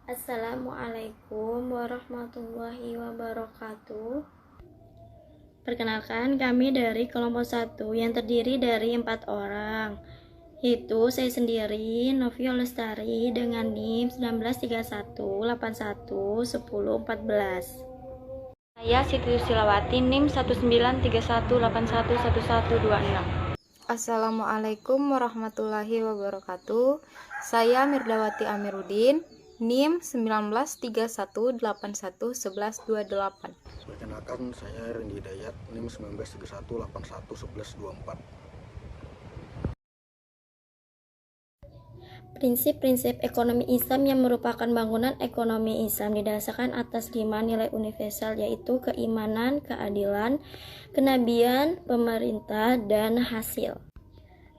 Assalamualaikum warahmatullahi wabarakatuh. Perkenalkan, kami dari kelompok 1 yang terdiri dari 4 orang, yaitu saya sendiri, Novia Lestari, dengan NIM 1931811014. Saya Siti Silawati, NIM 1931811126. Assalamualaikum warahmatullahi wabarakatuh. Saya Mirdawati Amiruddin, NIM 1931811128. Perkenalkan, saya Rendi Hidayat, NIM 1931811124. Prinsip-prinsip ekonomi Islam yang merupakan bangunan ekonomi Islam didasarkan atas 5 nilai universal, yaitu keimanan, keadilan, kenabian, pemerintah, dan hasil.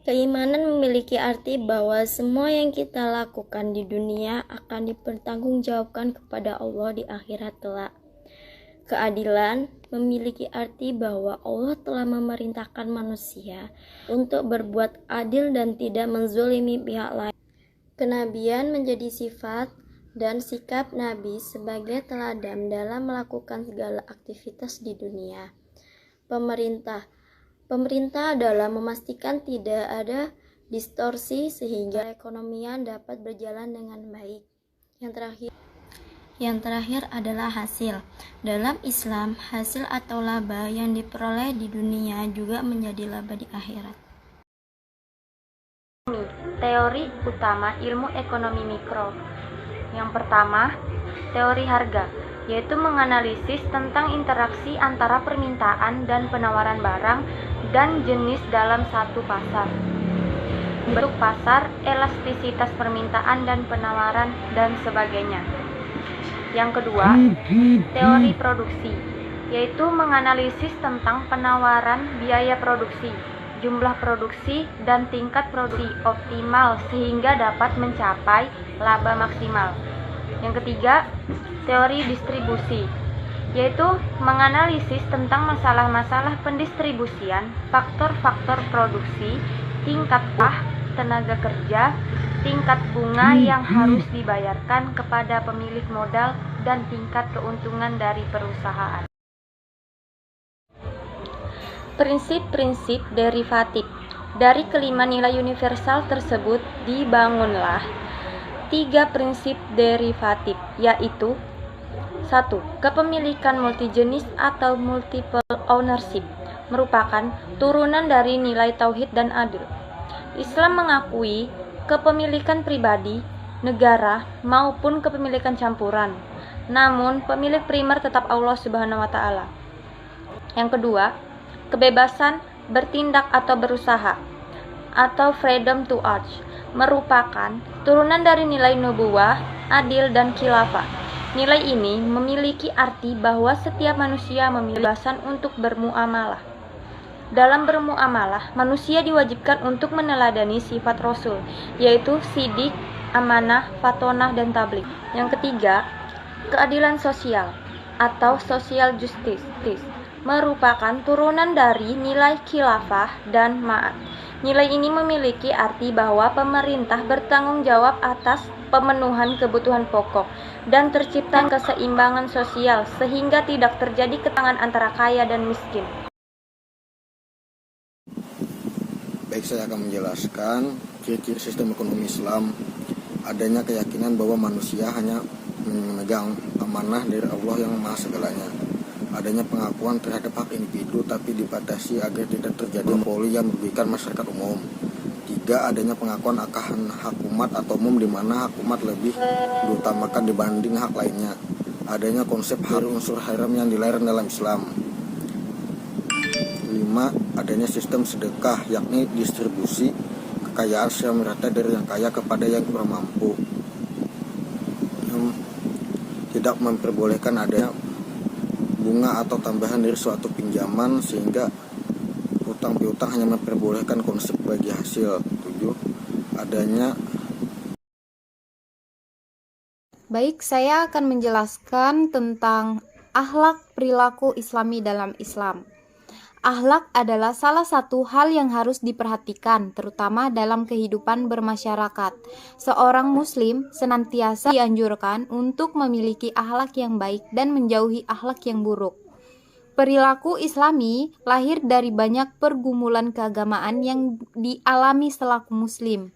Keimanan memiliki arti bahwa semua yang kita lakukan di dunia akan dipertanggungjawabkan kepada Allah di akhirat kelak. Keadilan memiliki arti bahwa Allah telah memerintahkan manusia untuk berbuat adil dan tidak menzolimi pihak lain. Kenabian menjadi sifat dan sikap Nabi sebagai teladan dalam melakukan segala aktivitas di dunia. Pemerintah adalah memastikan tidak ada distorsi sehingga perekonomian dapat berjalan dengan baik. Yang terakhir adalah hasil. Dalam Islam, hasil atau laba yang diperoleh di dunia juga menjadi laba di akhirat. Teori utama ilmu ekonomi mikro. Yang pertama, teori harga, yaitu menganalisis tentang interaksi antara permintaan dan penawaran barang dan jenis dalam satu pasar. Bentuk pasar, elastisitas permintaan dan penawaran, dan sebagainya. Yang kedua, teori produksi, yaitu menganalisis tentang penawaran biaya produksi, jumlah produksi, dan tingkat produksi optimal sehingga dapat mencapai laba maksimal. Yang ketiga, teori distribusi, yaitu menganalisis tentang masalah-masalah pendistribusian, faktor-faktor produksi, tingkat tenaga kerja, tingkat bunga yang harus dibayarkan kepada pemilik modal, dan tingkat keuntungan dari perusahaan. Prinsip-prinsip derivatif. Dari kelima nilai universal tersebut dibangunlah 3 prinsip derivatif, yaitu 1. Kepemilikan multijenis atau multiple ownership merupakan turunan dari nilai tauhid dan adil. Islam mengakui kepemilikan pribadi, negara, maupun kepemilikan campuran. Namun, pemilik primer tetap Allah Subhanahu wa taala. Yang kedua, kebebasan bertindak atau berusaha atau freedom to act merupakan turunan dari nilai nubuwah, adil, dan khilafah. Nilai ini memiliki arti bahwa setiap manusia memiliki kebebasan untuk bermuamalah. Dalam bermuamalah, manusia diwajibkan untuk meneladani sifat Rasul, yaitu sidik, amanah, fatonah, dan tabligh. Yang ketiga, keadilan sosial atau social justice merupakan turunan dari nilai khilafah dan ma'at. Nilai ini memiliki arti bahwa pemerintah bertanggung jawab atas pemenuhan kebutuhan pokok dan tercipta keseimbangan sosial sehingga tidak terjadi ketimpangan antara kaya dan miskin. Baik, saya akan menjelaskan ciri-ciri sistem ekonomi Islam. Adanya keyakinan bahwa manusia hanya memegang amanah dari Allah yang Maha Segalanya. Adanya pengakuan terhadap hak individu tapi dibatasi agar tidak terjadi monopoli yang merugikan masyarakat umum. 3. Adanya pengakuan akan hak umat atau umum di mana hak umat lebih diutamakan dibanding hak lainnya. Adanya konsep unsur haram yang dilarang dalam Islam. 5. Adanya sistem sedekah, yakni distribusi kekayaan secara merata dari yang kaya kepada yang kurang mampu. 6. Tidak memperbolehkan adanya bunga atau tambahan dari suatu pinjaman sehingga hutang piutang hanya memperbolehkan konsep bagi hasil. 7. Adanya Baik, saya akan menjelaskan tentang akhlak perilaku Islami dalam Islam. Akhlak adalah salah satu hal yang harus diperhatikan, terutama dalam kehidupan bermasyarakat. Seorang muslim senantiasa dianjurkan untuk memiliki akhlak yang baik dan menjauhi akhlak yang buruk. Perilaku Islami lahir dari banyak pergumulan keagamaan yang dialami selaku muslim.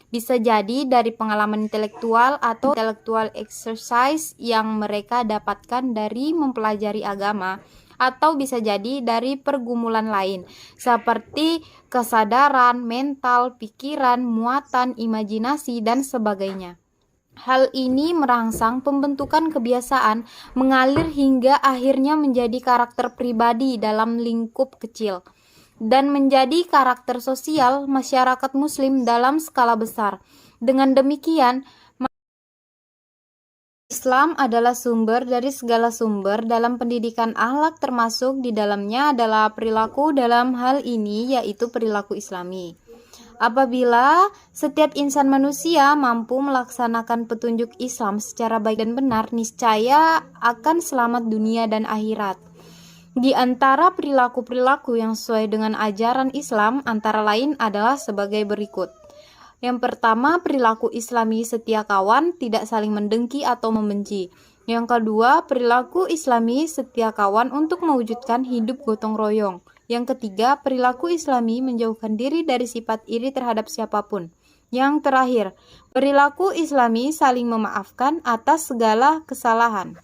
Bisa jadi dari pengalaman intelektual atau intellectual exercise yang mereka dapatkan dari mempelajari agama, atau bisa jadi dari pergumulan lain seperti kesadaran, mental, pikiran, muatan, imajinasi, dan sebagainya. Hal ini merangsang pembentukan kebiasaan mengalir hingga akhirnya menjadi karakter pribadi dalam lingkup kecil dan menjadi karakter sosial masyarakat muslim dalam skala besar. Dengan demikian, Islam adalah sumber dari segala sumber dalam pendidikan akhlak, termasuk di dalamnya adalah perilaku. Dalam hal ini yaitu perilaku Islami. Apabila setiap insan manusia mampu melaksanakan petunjuk Islam secara baik dan benar, niscaya akan selamat dunia dan akhirat. Di antara perilaku-perilaku yang sesuai dengan ajaran Islam antara lain adalah sebagai berikut. Yang pertama, perilaku Islami setia kawan, tidak saling mendengki atau membenci. Yang kedua, perilaku Islami setia kawan untuk mewujudkan hidup gotong royong. Yang ketiga, perilaku Islami menjauhkan diri dari sifat iri terhadap siapapun. Yang terakhir, perilaku Islami saling memaafkan atas segala kesalahan.